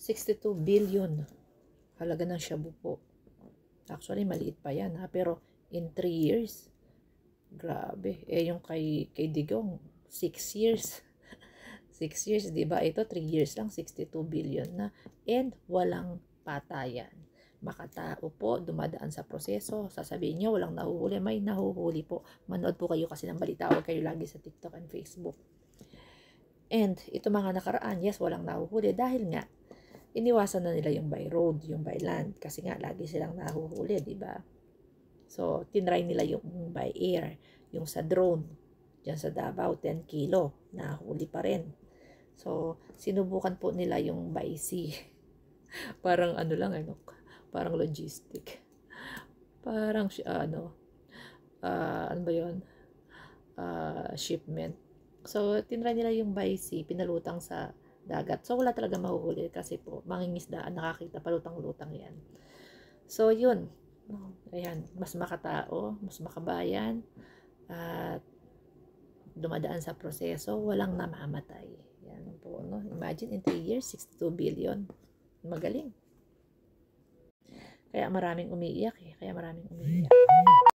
62 billion halaga ng shabu po. Actually, maliit pa yan ha. Pero in 3 years, grabe. Yung kay Digong, 6 years. 6 years, di ba? Ito, 3 years lang, 62 billion na. And walang patayan. Makatao po, dumadaan sa proseso. Sasabihin nyo, walang nahuhuli. May nahuhuli po. Manood po kayo kasi ng balita. Huwag kayo lagi sa TikTok and Facebook. And ito mga nakaraan, yes, walang nahuhuli. Dahil nga, iniwasan na nila yung by road, yung by land. Kasi nga, lagi silang nahuhuli, di ba? So, tinry nila yung by air. Yung sa drone. Diyan sa Davao, 10 kilo. Nahuli pa rin. So, sinubukan po nila yung by sea. Parang ano lang, parang logistic. Parang, ano ba yun? Shipment. So, tinry nila yung by sea, pinalutang sa dagat. So, wala talaga mahuhuli kasi po, mangingisdaan, nakakita, palutang-lutang yan. So, yun. Ayan, mas makatao, mas makabayan, at dumadaan sa proseso, walang namamatay. Yan po, no? Imagine in 3 years, 62 billion. Magaling. Kaya maraming umiiyak.